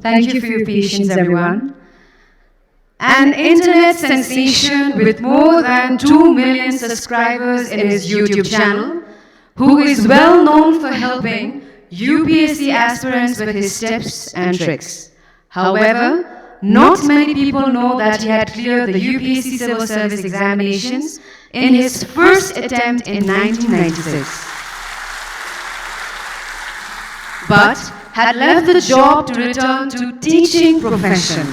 Thank you for your patience, everyone. An internet sensation with more than 2 million subscribers in his YouTube channel, who is well known for helping UPSC aspirants with his tips and tricks. However, not many people know that he had cleared the UPSC Civil Service examinations in his first attempt in 1996. But had left the job to return to teaching profession.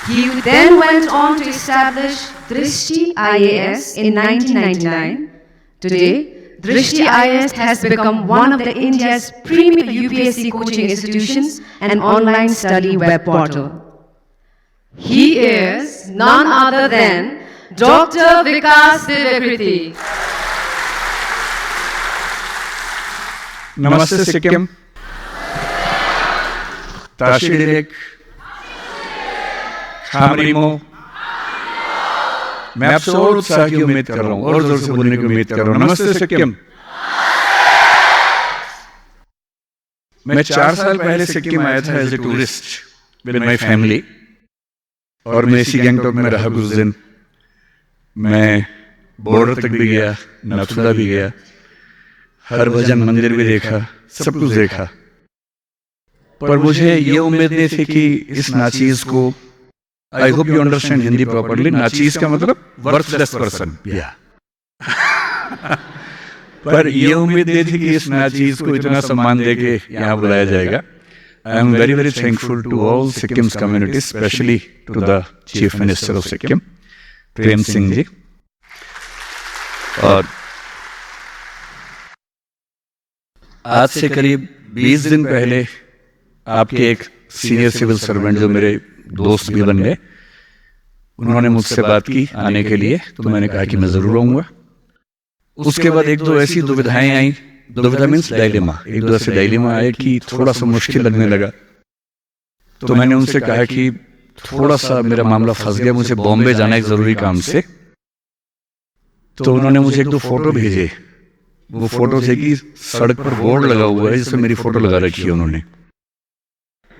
He then went on to establish Drishti IAS in 1999. Today, Drishti IAS has become one of the India's premier UPSC coaching institutions and online study web portal. He is none other than Dr. Vikas Divakriti. Namaste Sikkim. Tashi Dilek. खामरीमो। मैं आपसे और उत्साह की उम्मीद कर रहा हूँ, और जोर से बोलने की उम्मीद कर रहा हूँ। नमस्ते सिक्किम। मैं 4 साल पहले सिक्किम आया था as a tourist with my family, और मैं इसी गैंगटॉक में रहा कुछ दिन। मैं बॉर्डर तक भी गया, नाथुला भी गया, हरभजन मंदिर भी देखा, सब कुछ देखा। पर मुझे ये उम्मीद नहीं थी कि इस नाचीज को, I hope you understand Hindi properly, नाचीज का मतलब worthless person। पर ये उम्मीद नहीं थी कि इस नाचीज को इतना सम्मान देके यहाँ बुलाया जाएगा। I am very very thankful to all Sikkim's community, especially to the Chief Minister of Sikkim, Prem Singh ji. और आज से करीब 20 दिन पहले आपके एक सीनियर सिविल सर्वेंट जो मेरे दोस्त भी बन गए, उन्होंने मुझसे बात की आने के लिए, तो मैंने कहा कि मैं जरूर आऊंगा। उसके बाद एक दो ऐसी दुविधाएं आई, दुविधा मीन्स डायलेमा, एक दो ऐसे डायलेमा आए कि थोड़ा सा मुश्किल लगने लगा। तो मैंने उनसे कहा कि थोड़ा सा मेरा मामला फंस गया, मुझे बॉम्बे जाना है एक जरूरी काम से। तो उन्होंने मुझे एक दो फोटो भेजे। वो फोटो थे कि सड़क पर बोर्ड लगा हुआ है जिसमें मेरी फोटो लगा रखी है उन्होंने,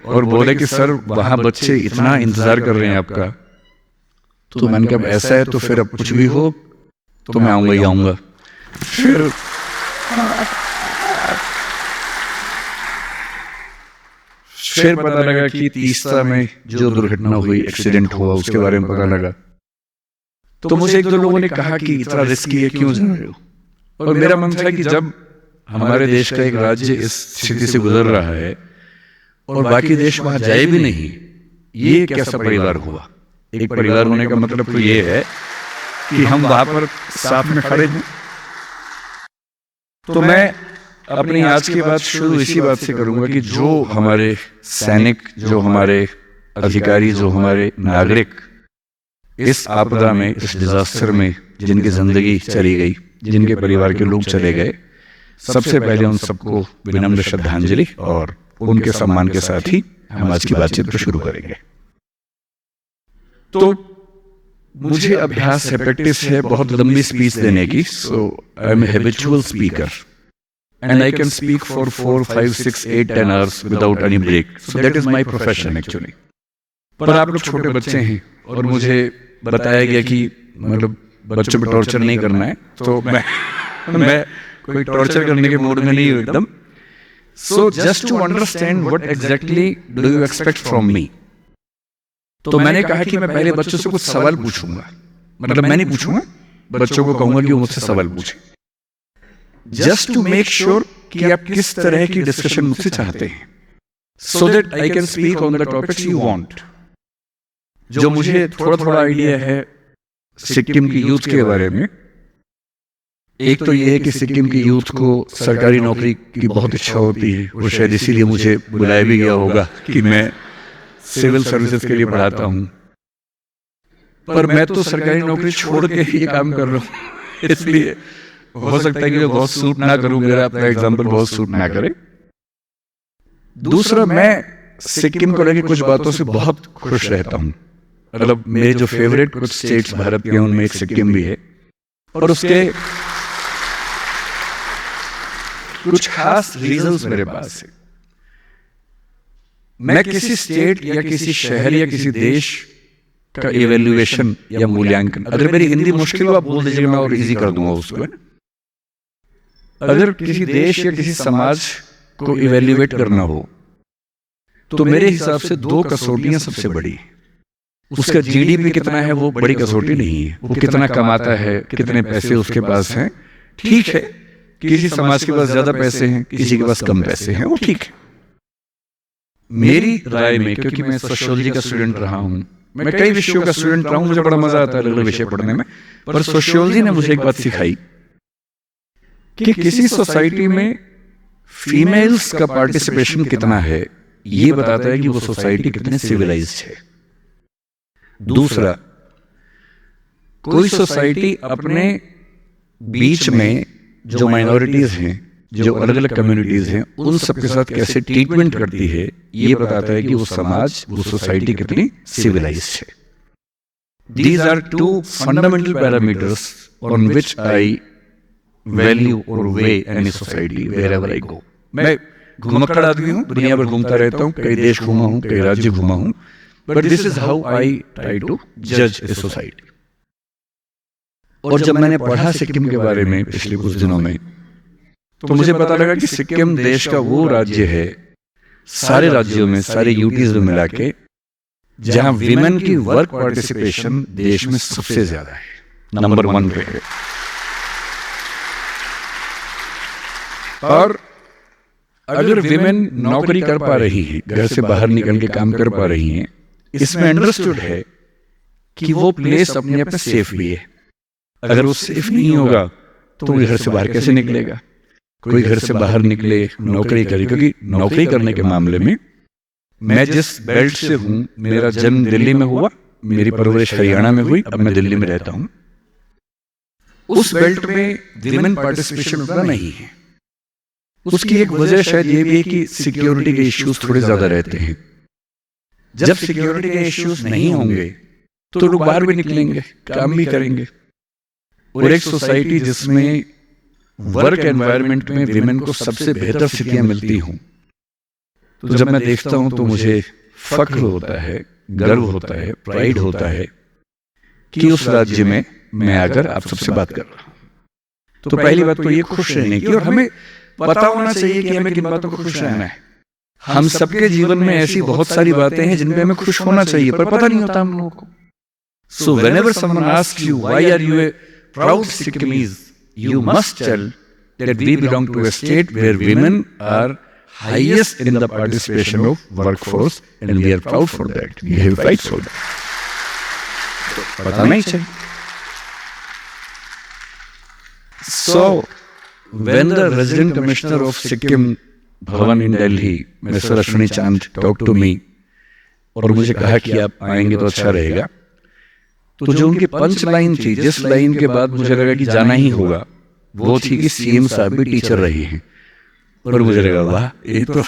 और बोले कि सर वहां बच्चे इतना इंतजार कर रहे हैं आपका। तो मैंने कहा ऐसा है तो फिर अब कुछ भी हो तो मैं आऊंगा ही आऊंगा। फिर पता लगा कि तीस्ता में जो दुर्घटना हुई, एक्सीडेंट हुआ, उसके बारे में पता लगा। तो मुझे एक दो लोगों ने कहा कि इतना रिस्की है, क्यों जा रहे हो? और मेरा मन था कि जब हमारे देश का एक राज्य इस स्थिति से गुजर रहा है और बाकी देश वहां जाए भी नहीं, ये कैसा परिवार हुआ? एक परिवार होने का मतलब तो ये है कि हम वहां पर साथ में खड़े हैं। तो मैं अपनी आज की बात शुरू इसी बात से करूंगा कि जो हमारे सैनिक, जो हमारे अधिकारी, जो हमारे नागरिक इस आपदा में, इस डिजास्टर में जिनकी जिंदगी चली गई, जिनके परिवार के लोग चले गए, सबसे पहले उन सबको विनम्र श्रद्धांजलि और उनके सम्मान के साथ ही हम आज की बातचीत को शुरू करेंगे। तो मुझे अभ्यास है, प्रैक्टिस है बहुत लंबी स्पीच देने की। So I am a habitual speaker and I can speak for 4, 5, 6, 8, 10 hours without any break. So that is my profession actually. पर आप लोग छोटे बच्चे हैं और मुझे बताया गया कि मतलब बच्चों पे टॉर्चर नहीं करना है, तो मैं कोई टॉर्चर करने के मूड में नहीं हूं एकदम। So just to understand what exactly do you expect from me? तो मैंने कहा कि मैं पहले बच्चों से कुछ सवाल पूछूंगा, मतलब मैं नहीं पूछूंगा, बच्चों को कहूंगा कि वो मुझसे सवाल पूछे, जस्ट टू मेक श्योर कि आप किस तरह की डिस्कशन मुझसे चाहते हैं, so that I can speak on the topics you want। जो मुझे थोड़ा थोड़ा आइडिया है सिक्किम की यूथ के बारे में। एक तो ये है कि सिक्किम की यूथ को सरकारी नौकरी की बहुत इच्छा होती है, और शायद इसीलिए मुझे बुलाया भी गया होगा कि मैं सिविल सर्विसेज के लिए पढ़ाता हूं। पर मैं तो सरकारी नौकरी छोड़ के ये काम कर रहा हूं, इसलिए हो सकता है कि मैं बहुत सूट ना करूं, मेरा अपना एग्जाम्पल बहुत सूट ना करे। दूसरा, मैं सिक्किम को लेकर कुछ बातों से बहुत खुश रहता हूं। मतलब मेरे जो फेवरेट कुछ स्टेट्स भारत के हैं उनमें एक सिक्किम भी है, और उसके कुछ खास रीजंस मेरे पास है। मैं किसी स्टेट या किसी शहर या किसी देश का इवेल्युएशन या मूल्यांकन, अगर मेरी हिंदी मुश्किल हो आप बोल दीजिएगा, मैं और इजी कर दूंगा उसको। अगर किसी देश या किसी समाज को इवेल्युएट करना हो तो मेरे हिसाब से दो कसौटियां सबसे बड़ी। उसका जीडीपी कितना है वो बड़ी कसौटी नहीं है, वो कितना कमाता है, कितने पैसे उसके पास हैं। ठीक है, किसी समाज के पास ज्यादा पैसे हैं, किसी के पास कम पैसे हैं, वो ठीक है। मेरी राय में, क्योंकि मैं सोशियोलॉजी का स्टूडेंट रहा हूं, मैं कई विषयों का स्टूडेंट रहा हूं, मुझे बड़ा मजा आता है अलग अलग विषय पढ़ने में, पर सोशियोलॉजी ने मुझे एक बात सिखाई कि किसी सोसाइटी में फीमेल्स का पार्टिसिपेशन कितना है ये बताता है कि वो सोसाइटी कितने सिविलाइज्ड है। दूसरा, कोई सोसाइटी अपने बीच में जो माइनॉरिटीज हैं, जो अलग अलग कम्युनिटीज हैं, उन सबके साथ कैसे ट्रीटमेंट करती है ये बताता है कि वो समाज, वो सोसाइटी कितनी सिविलाइज्ड है। These are two fundamental parameters on which I value और weigh any society wherever I go. मैं घुमक्कड़ आदमी हूं, दुनिया भर घूमता रहता हूं, कई देश घूमा हूं, कई राज्य घूमा हूं, but this is how I try to जज ए सोसाइटी। और जब मैंने पढ़ा सिक्किम के बारे में पिछले कुछ दिनों में, तो मुझे पता लगा कि सिक्किम देश का वो राज्य है सारे राज्यों में, सारे यूटीज में मिला के, जहां विमेन की वर्क पार्टिसिपेशन देश में सबसे ज्यादा है, नंबर 1 पे है। और अगर विमेन नौकरी कर पा रही है, घर से बाहर निकल के काम कर पा रही हैं, इसमें अंडरस्टूड है कि वो प्लेस अपने आप में सेफ भी है। अगर वो सेफ नहीं होगा तो कोई घर से बाहर कैसे निकलेगा? कोई घर से बाहर निकले, नौकरी करे, क्योंकि नौकरी करने के मामले में मैं जिस बेल्ट से हूं, मेरा जन्म दिल्ली में हुआ, मेरी परवरिश हरियाणा में हुई, अब मैं दिल्ली में रहता हूं। उस बेल्ट में विमेन पार्टिसिपेशन उतना नहीं है। उसकी एक वजह शायद ये भी है कि सिक्योरिटी के इश्यूज थोड़े ज्यादा रहते हैं। जब सिक्योरिटी के इश्यूज नहीं होंगे तो लोग बाहर भी निकलेंगे, काम भी करेंगे। और एक सोसाइटी जिसमें वर्क एनवायरनमेंट में विमेन को सबसे बेहतर स्थितियां मिलती हों, तो जब मैं देखता हूं तो मुझे फख्र होता है, गर्व होता है, प्राइड होता है कि उस राज्य में मैं आकर आप सबसे बात कर रहा हूं। तो पहली बात तो ये खुश रहने की, और हमें पता होना चाहिए कि हमें किन बातों को खुश रहना है। हम सबके जीवन में ऐसी बहुत सारी बातें हैं जिन पे हमें खुश होना चाहिए, पर पता नहीं होता हम लोगों को। So whenever someone asks you why are you a proud Sikkimese, you must tell that we belong to a state where women are highest in the participation of workforce and we are proud for that. We have fight for that. पता नहीं चाहिए। So, when the resident commissioner of Sikkim Bhavan in Delhi, Mr. Ashwini Chand, talked to me और मुझे कहा कि आप आएंगे तो अच्छा रहेगा, तो जो उनकी पंच लाइन थी, जिस लाइन के बाद मुझे लगा कि जाना ही होगा, वो थी कि सीएम साहब भी टीचर रहे हैं। और मुझे लगा वाह, ये तो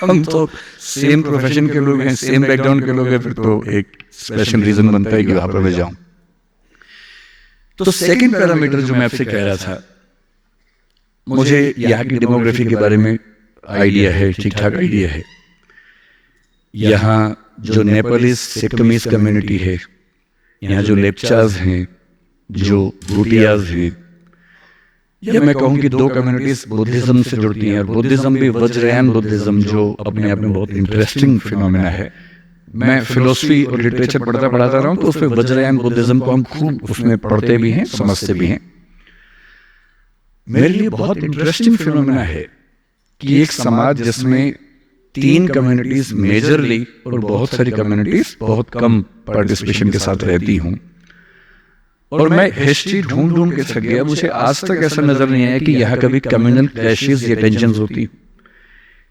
हम तो सेम प्रोफेशन के लोग हैं, सेम बैकग्राउंड के लोग हैं, फिर तो एक स्पेशल रीजन बनता है कि वहां पर मैं जाऊं। तो सेकंड पैरामीटर जो मैं आपसे कह रहा था, मुझे यहाँ की डेमोग्राफी के बारे में आइडिया है, ठीक ठाक आइडिया है। यहाँ जो नेपालीज सिक्किमीज कम्युनिटी है, यहाँ जो लेप्चाज हैं, जो भूटियाज हैं, या मैं कहूँ कि दो कम्युनिटीज बुद्धिज्म से जुड़ती हैं, और बुद्धिज्म भी वज्रयान बुद्धिज्म, जो अपने आप में बहुत इंटरेस्टिंग फिनोमेना है। मैं फिलोसफी और लिटरेचर पढ़ाता रहा हूँ, तो उसमें वज्रयान बुद्धिज्म को हम खूब उसमें पढ़ते भी हैं, समझते भी हैं। मेरे लिए बहुत इंटरेस्टिंग फिनोमेना है कि एक समाज जिसमें 3 कम्युनिटीज मेजरली और बहुत सारी कम्युनिटीज बहुत कम पार्टिसिपेशन के साथ रहती हूं, और मैं हिस्ट्री ढूंढ के थक गया, मुझे आज तक ऐसा नजर नहीं आया कि यहाँ कभी कम्युनल क्लैशेस या टेंशंस होती।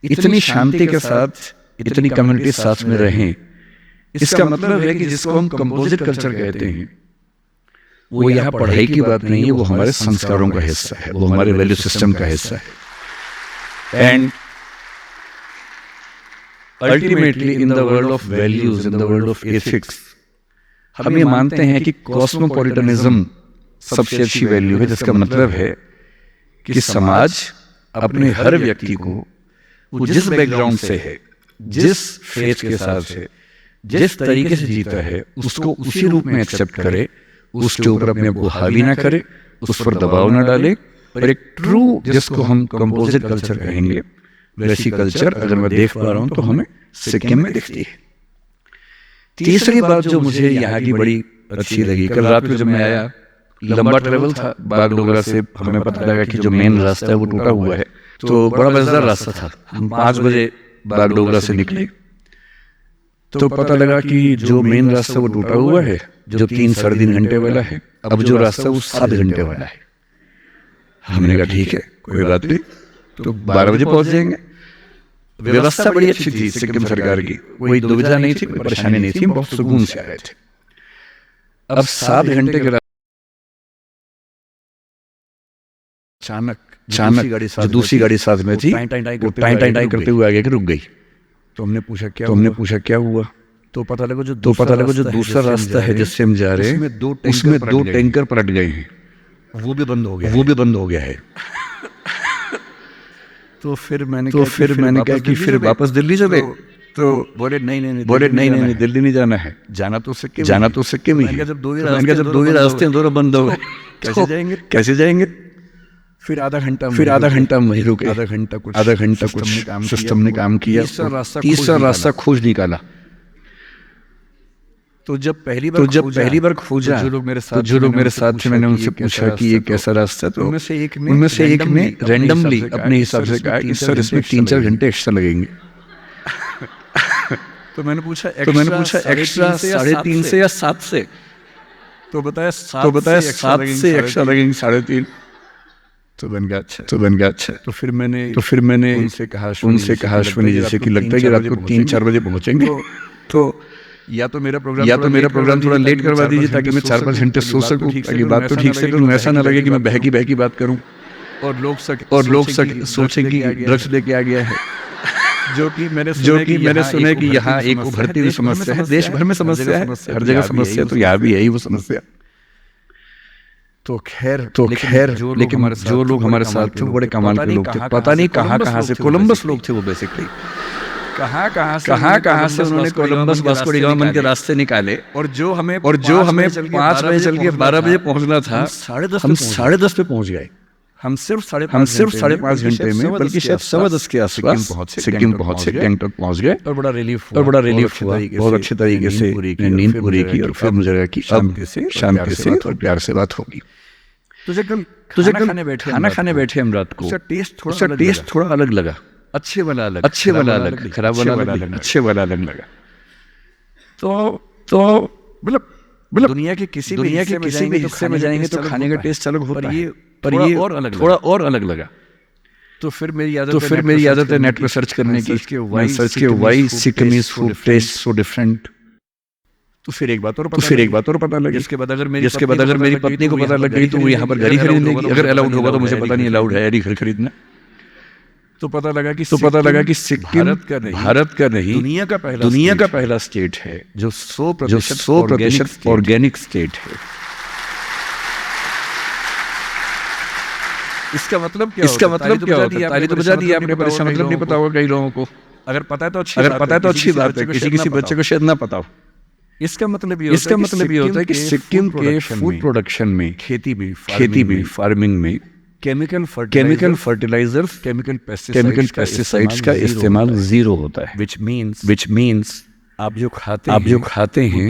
इतनी शांति के साथ इतनी कम्युनिटी साथ में रहें, इसका मतलब है कि जिसको हम कंपोजिट कल्चर कहते हैं, वो यहाँ पढ़ाई की बात नहीं है, वो हमारे संस्कारों का हिस्सा है, वो हमारे वैल्यू सिस्टम का हिस्सा है। And ultimately in the world of values, in the world of ethics, हम ये मानते हैं कि कॉस्मोपॉलिटनिज्म सबसे अच्छी वैल्यू है, जिसका मतलब है कि समाज अपने हर व्यक्ति को, वो जिस बैकग्राउंड से है, जिस फेथ के साथ से, जिस तरीके से जीता है, उसको उसी रूप में एक्सेप्ट करे, उसके ऊपर अपने आप को हावी ना करे, उस पर दबाव ना डाले, और एक ट्रू जिसको हम कंपोजिट कल्चर कहेंगे, वैसी कल्चर अगर मैं देख पा रहा हूँ तो हमें सिक्किम में दिखती है। तीसरी बात जो मुझे यहाँ की बड़ी अच्छी लगी, कल रात को जब मैं आया, लंबा ट्रेवल था बागडोगरा से, हमें पता लगा कि जो मेन रास्ता है वो टूटा हुआ है, तो बड़ा मजेदार रास्ता था। हम 5 बजे बागडोगरा से निकले तो पता लगा कि जो मेन रास्ता वो टूटा हुआ है, जो 3-3.5 घंटे वाला है, अब जो रास्ता वो 7 घंटे वाला है। हमने कहा ठीक है, कोई बात नहीं, तो 12 बजे पहुंच जाएंगे। व्यवस्था बड़ी अच्छी थी सिक्किम सरकार की, कोई दुविधा नहीं थी, कोई परेशानी नहीं थी, बहुत सुकून से आ रहे थे। अब 7 घंटे के अचानक जो दूसरी गाड़ी साथ में थी, वो टाई करते हुए आगे रुक गई। तो हमने पूछा क्या हुआ? तो पता लगा जो दूसरा रास्ता है जिससे हम जा रहे हैं, उसमें 2 टैंकर पलट गए हैं, वो भी बंद हो गया है। तो फिर मैंने कहा कि फिर वापस दिल्ली चले। तो बोले नहीं, दिल्ली नहीं जाना है, जाना तो सिक्किम ही है। जब 2 ही रास्ते हैं, दोनों बंद हो गए, कैसे जाएंगे? फिर आधा घंटा वहीं रुके, आधा घंटा कुछ सिस्टम ने काम किया, तीसरा रास्ता खोज निकाला। तो जब पहली बार खोजा, जो लोग मेरे साथ थे, मैंने उनसे पूछा कि ये कैसा रास्ता है, तो उनमें से एक ने रैंडमली अपने हिसाब से कहा कि सर इसमें 3-4 घंटे एक्स्ट्रा लगेंगे। तो मैंने पूछा एक्स्ट्रा 3.5 से या 7 से? तो बताया 7 से एक्स्ट्रा लगेंगे 3.5। तो बन गया अच्छा। तो फिर मैंने उनसे कहा अश्विनी जैसे कि लगता है कि रात को 3-4 बजे पहुंचेंगे, तो या तो मेरा प्रोग्राम थोड़ा लेट करवा दीजिए ताकि मैं 4-5 घंटे सो सकूं, ताकि बात तो ठीक से करूं, ऐसा ना लगे कि मैं बहकी बात करूं और लोग सोचें कि ड्रग्स लेके आ गया है। जो कि मैंने सुना कि यहाँ एक उभरती हुई समस्या है, देश भर में समस्या है, हर जगह समस्या, तो यहाँ भी यही वो समस्या। तो खैर लेकिन जो लोग हमारे साथ थे वो बड़े कमाल के लोग थे। पता नहीं कहाँ से कोलंबस लोग थे वो, बेसिकली कहाँ से उन्होंने कोलंबस वास्को डी गामा के रास्ते निकाले, और जो हमें 5 बजे चल के 12 बजे पहुंचना था, हम 10:30 पे पहुंच गए। हम सिर्फ 5.5 घंटे में, बल्कि शायद 10:15 के आसपास सिक्किम पहुंचे, गंगटोक पहुंच गए, और बड़ा रिलीफ हुआ। बहुत अच्छे तरीके से नींद पूरी की, और फिर मुझे लगा कि शांति से और प्यार से बात होगी। तुझे खाना खाने बैठे हम रात को, उसका टेस्ट थोड़ा अलग लगा, अच्छे वाला अलग, खराब वाला अलग, अच्छे वाला अलग लगा। तो मतलब दुनिया के किसी भी हिस्से में जाएंगे तो खाने का टेस्ट अलग होता है, पर ये थोड़ा और अलग लगा। तो फिर मेरी आदत है नेट पे सर्च करने की, सर्च के why Sikkimese food taste so different. तो फिर एक बात और पता लगी, जिसके बाद अगर मेरी पत्नी को पता लग गई तो वो यहाँ पर गाड़ी खरीद लेगी। अगर अलाउड होगा तो मुझे पता नहीं अलाउड है गाड़ी खरीदना। तो पता लगा कि सिक्किम भारत का नहीं, दुनिया का पहला स्टेट है जो 100% ऑर्गेनिक स्टेट है। इसका मतलब क्या होता है? ताली तो बजा दी आपने, पर इसका मतलब नहीं पता होगा कई लोगों को। अगर पता है तो अच्छी बात है, किसी बच्चे को शायद ना पता हो। इसका मतलब ये होता है कि सिक्किम के फूड प्रोडक्शन में, खेती में, फार्मिंग में केमिकल फर्टिलाइजर्स, केमिकल पेस्टिसाइड्स का इस्तेमाल 0 होता है। which means आप जो खाते हैं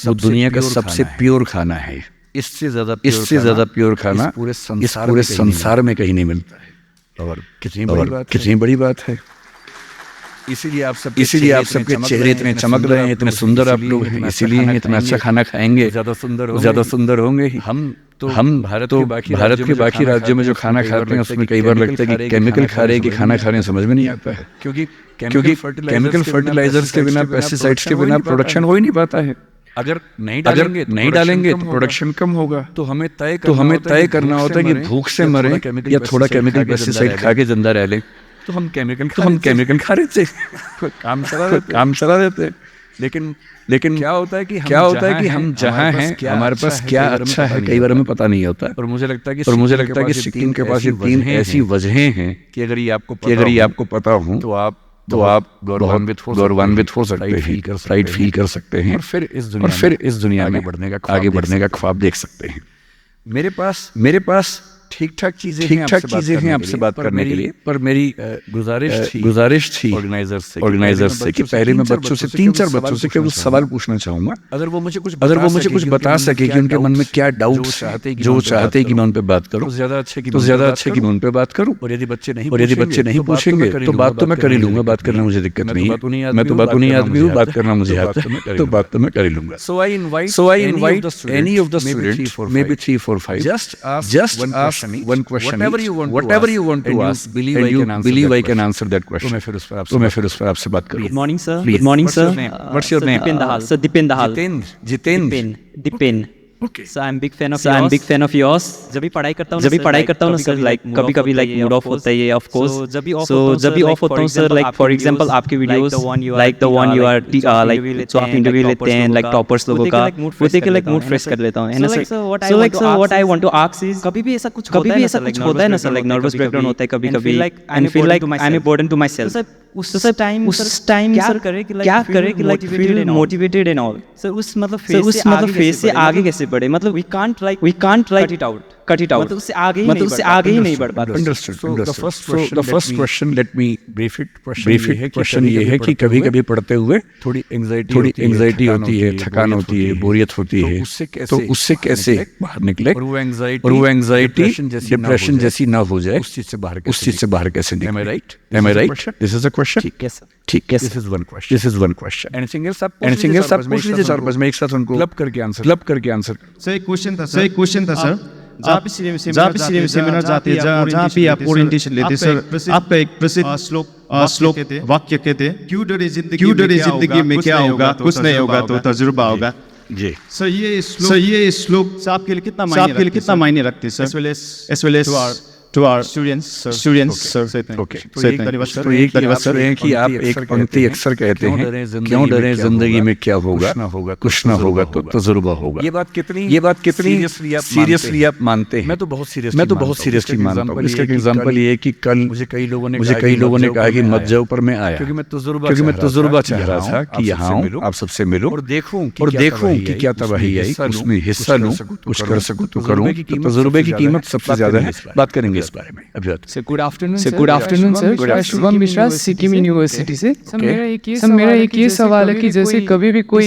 वो दुनिया का सबसे प्योर खाना है। इससे ज्यादा प्योर खाना इस पूरे संसार में कहीं नहीं मिलता है। और कितनी बड़ी बात है। इसीलिए आप सबके चेहरे इतने चमक रहे हैं, इतने सुंदर आप लोग हैं, इसीलिए इतना अच्छा खाना खाएंगे, ज्यादा सुंदर होंगे। हम भारत के बाकी राज्यों में जो खाना खाते हैं उसमें कई बार लगता है कि केमिकल खा रहे हैं कि खाना खा रहे हैं, समझ में नहीं आता है। क्योंकि केमिकल फर्टिलाइजर्स के बिना, पेस्टिसाइड्स के बिना प्रोडक्शन हो ही नहीं पाता है। अगर नहीं डालेंगे तो प्रोडक्शन कम होगा। तो हमें तय करना होता है कि भूख से मरे या थोड़ा केमिकल पेस्टिसाइड खा के जिंदा रह लें। तो हम केमिकल खा रहे थे, काम चला देते। लेकिन क्या होता है कि हम जहाँ हैं हमारे पास क्या अच्छा है कई बार हमें पता नहीं होता है। और मुझे लगता है कि सिक्किम के पास ये 3 ऐसी वजहें हैं कि अगर ये आपको पता हो तो तो आप गौरवान्वित हो सकते हैं, प्राइड फील कर सकते हैं, और फिर इस दुनिया में आगे बढ़ने का ख्वाब देख सकते हैं। मेरे पास ठीक ठाक चीजें हैं आपसे बात करने के लिए, पर मेरी गुजारिश थी ऑर्गेनाइजर्स से कि पहले मैं बच्चों से 3-4 बच्चों से केवल सवाल पूछना चाहूंगा, अगर वो मुझे कुछ बता सके कि उनके मन में क्या डाउट्स जो चाहते हैं कि मैं उन पे बात करूं, तो ज्यादा अच्छे कि मैं उन पे बात करूं। और यदि बच्चे नहीं पूछेंगे तो बात तो मैं कर ही लूंगा, बात करना मुझे दिक्कत नहीं है, मैं तो बातूनी आदमी हूँ, बात करना मुझे आता है, तो बात तो मैं कर ही लूंगा। So I invite any of the students, maybe 3, 4, 5, just ask one question, whatever you want to ask, and you believe I can answer that question. तो मैं फिर उस पर आपसे बात करूँ। Good morning, sir. Please. Good morning, sir. What's your name? Dipen Dahal. Sir, Dipen Dahal. Jitendra. Dipen. Okay. So I'm big fan of yours. जब भी पढ़ाई करता हूँ ना सर, लाइक कभी लाइक मूड ऑफ होता है, ऑफ कोर्स। सो जब भी ऑफ होता हूँ सर, लाइक फॉर एग्जांपल आपके videos, like the one you are like जो आप इंटरव्यू लेते हैं लाइक टॉपर्स लोगों का, वो देख के लाइक मूड फ्रेश कर लेता हूँ, है ना sir. So like sir what I want to ask is, कभी भी ऐसा कुछ होता है ना सर, लाइक नर्वस ब्रेकडाउन होता है कभी and feel like I am a burden to myself. उस टाइम सर क्या करे कि like feel motivated and all. Sir उस मतलब फेज से आगे कैसे बढ़े, मतलब we can't like cut it out, मतलब उससे आगे ही नहीं बढ़ पाते। Understood. So the first question, let me brief it. Question ये है कि कभी पढ़ते हुए थोड़ी एंजाइटी होती है, थकान होती है, बोरियत होती है, तो उससे कैसे बाहर निकले, और वो एंजाइटी डिप्रेशन जैसी ना हो जाए, उस चीज से बाहर कैसे निकले। Am I right? This is a question. ठीक है। This is one question. Anything else आप पूछ लीजिए 4-5, मैं एक साथ उनको क्लब करके आंसर। सर एक क्वेश्चन था सर, जहाँ भी सेमिनार जाते हैं, जहाँ भी आप ओरिएंटेशन लेते सर, आपका एक प्रसिद्ध श्लोक वाक्य कहते हैं, क्यों डरे जिंदगी में क्या होगा, कुछ नहीं होगा तो तजुर्बा होगा। जी सर ये श्लोक आपके लिए कितना मायने रखते हैं sir, as well as to our students sir। Okay. तो एक धन्यवाद सर है कि आप एक पंक्ति अक्सर कहते हैं, क्यों डरे जिंदगी में क्या होगा, कुछ ना होगा तो तजुर्बा होगा। ये बात कितनी सीरियसली आप मानते हैं? मैं तो बहुत सीरियसली मानता हूँ। इसका एग्जांपल ये है कि कल मुझे कई लोगों ने कहा कि मत जाओ, पर मैं आया, क्योंकि मैं तजुर्बा चाह रहा था कि यहाँ आऊँ, आप सबसे मिलूं और देखूं कि क्या तबाही आई, उसमें हिस्सा लूं, कुछ कर सकूं तो करूं। तजुर्बे की कीमत सबसे ज्यादा है, बात करेंगे इस बारे में। Sir good afternoon sir, Shubham Mishra Sikkim university से। सर मेरा एक ये सवाल है कि जैसे कभी भी कोई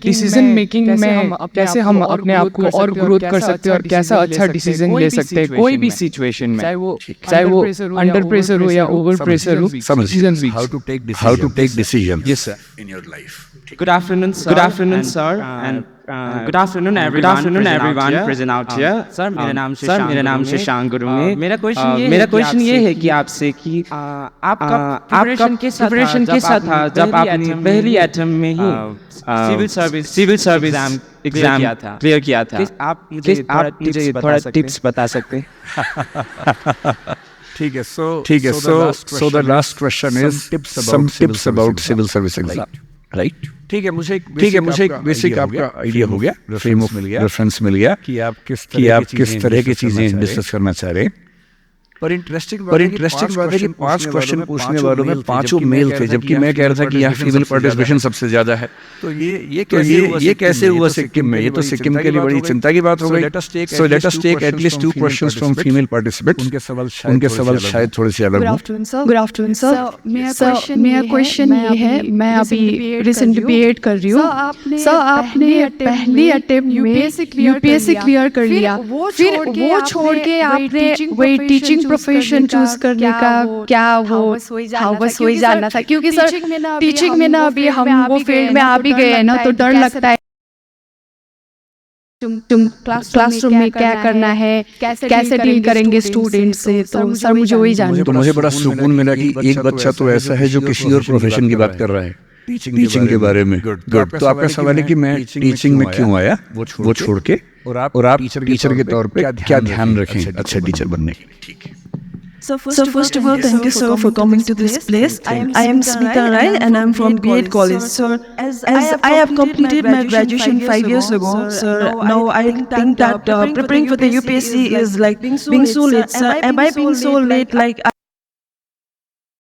डिसीजन मेकिंग में कैसे हम अपने आप को और ग्रोथ कर सकते हैं और कैसा अच्छा डिसीजन ले सकते हैं कोई भी सिचुएशन में, चाहे वो अंडर प्रेशर हो या ओवर प्रेशर हो। How to take decision in your life. Good afternoon, sir, and good afternoon, everyone present out here. Sir, मेरा नाम शशांक गुरु है। मेरा क्वेश्चन ये है कि आपसे कि आपका प्रिपरेशन के साथ था जब आपने पहली एटम में ही सिविल सर्विस एग्जाम क्लियर किया था। आप मुझे थोड़ा टिप्स बता सकते हैं? ठीक है, so the last question is some tips about civil service exam, right? ठीक है, मुझे एक बेसिक आपका आइडिया हो गया, फ्रेम ऑफ रेफरेंस मिल गया कि आप किस तरह की चीजें डिस्कस करना चाह रहे हैं। पर इंटरेस्टिंग बात है कि 5 क्वेश्चन पूछने वालों में 5 मेल थे, जबकि मैं कह रहा था कि यहाँ फीमेल पार्टिसिपेशन सबसे ज्यादा है। तो ये कैसे हुआ सिक्किम में? ये तो सिक्किम के लिए बड़ी चिंता की बात हो गई। So let us take at least 2 questions from female participants. उनके सवाल शायद थोड़े से अलग हों। गुड आफ्टरनून सर, मेरा क्वेश्चन ये है, मैं अभी रिसेंटली बीएड कर रही हूँ। सर आपने पहली अटेम्प्ट में यूपीएससी क्लियर कर लिया, फिर वो छोड़ के आपने वही टीचिंग प्रोफेशन चूज करने का क्या वो बस वही जानना था, क्योंकि सर टीचिंग में ना अभी हम वो फील्ड में आ भी गए हैं ना, तो डर लगता है तुम क्लासरूम में क्या करना है, कैसे डील करेंगे स्टूडेंट्स से। तो सर मुझे वही जानना। तो मुझे बड़ा सुकून मिला कि एक बच्चा तो ऐसा है जो किसी और प्रोफेशन की बात कर रहा है, टीचिंग के बारे में। गुड। तो आपका सवाल है कि मैं टीचिंग में क्यों आया, वो छोड़ के, और आप टीचर के तौर पे क्या ध्यान रखें अच्छे टीचर बनने के लिए। ठीक है। So first of all, thank you sir for coming to this place. I am Smita Rai and I am from B.Ed College. Sir, as I have completed my graduation 5 years ago, sir, now I think that preparing for the UPSC is like being so late. Sir, am I being so late? Like